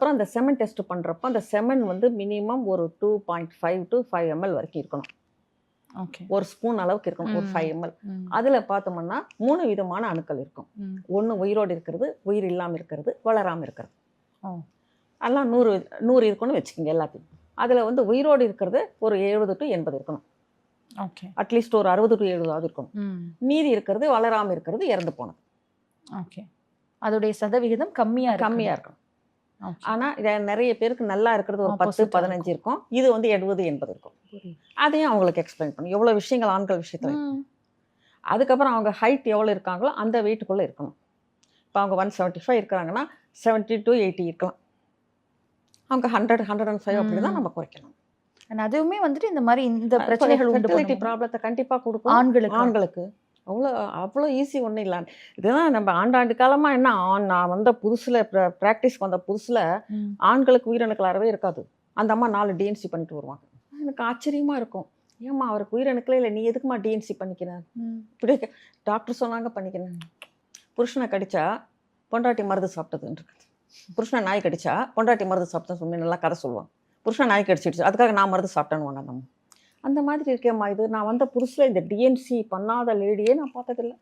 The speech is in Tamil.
அதுக்கப்புறம் அந்த செமன் டெஸ்ட் பண்ணுறப்போ அந்த செமன் வந்து மினிமம் ஒரு 2.5 to 5 ml வரைக்கும் இருக்கணும். ஓகே. ஒரு ஸ்பூன் அளவுக்கு இருக்கணும், ஒரு 5 ml. அதில் பார்த்தோம்னா 3 விதமான அணுக்கள் இருக்கும். ஒன்று உயிரோடு இருக்கிறது, உயிர் இல்லாமல் இருக்கிறது, வளராமல் இருக்கிறது. எல்லாம் 100 இருக்குன்னு வச்சுக்கோங்க எல்லாத்தையும். அதில் வந்து உயிரோடு இருக்கிறது ஒரு 70 to 80 இருக்கணும். ஓகே. அட்லீஸ்ட் ஒரு 60 to 70 இருக்கணும். மீதி இருக்கிறது வளராமல் இருக்கிறது, இறந்து போனது. ஓகே. அதோடைய சதவிகிதம் கம்மியாக இருக்கணும். ஆனால் நிறைய பேருக்கு நல்லா இருக்கிறது ஒரு 10-15 இருக்கும், இது வந்து 70-80 இருக்கும். அதையும் அவங்களுக்கு எக்ஸ்பிளைன் பண்ணும் எவ்வளோ விஷயங்கள் ஆண்கள் விஷயத்தில். அதுக்கப்புறம் அவங்க ஹைட் எவ்வளோ இருக்காங்களோ அந்த வெயிட்டுக்குள்ளே இருக்கணும். இப்போ அவங்க 175 இருக்கிறாங்கன்னா 70 to 80 இருக்கலாம். அவங்க 100-105 அப்படி தான் நம்ம குறைக்கணும். அதுவுமே வந்துட்டு இந்த மாதிரி இந்த பிரச்சனைகள் ஃபெர்டிலிட்டி ப்ராப்ளத்தை கண்டிப்பாக கொடுக்கும் ஆண்களுக்கு. அவ்வளோ ஈஸி ஒன்றும் இல்லை. இதுதான் நம்ம ஆண்டாண்டு காலமாக என்ன நான் வந்த புதுசில் ப்ராக்டிஸ்க்கு வந்த புதுசில் ஆண்களுக்கு உயிரணுக்கள் அறவே இருக்காது. அந்த அம்மா 4 டிஎன்சி பண்ணிட்டு வருவாங்க. எனக்கு ஆச்சரியமாக இருக்கும், ஏம்மா அவருக்கு உயிரணுக்களே இல்லை, நீ எதுக்குமா டிஎன்சி பண்ணிக்கிறேன்? இப்படி டாக்டர் சொன்னாங்க பண்ணிக்கிறேன். புருஷனை கடிச்சா பொண்டாட்டி மருந்து சாப்பிட்டதுன்னு இருக்குது. புருஷனை நாய் கடிச்சா பொண்டாட்டி மருந்து சாப்பிட்டேன்னு சொல்லி நல்லா கதை சொல்லுவாங்க. புருஷனை நாய் கடிச்சிடுச்சு அதுக்காக நான் மருந்து சாப்பிட்டேன்னு வாங்க. அந்த மாதிரி இருக்கேம்மா. இது நான் வந்த புதுசில் இந்த டிஎன்சி பண்ணாத லேடியே நான் பார்த்ததில்லை.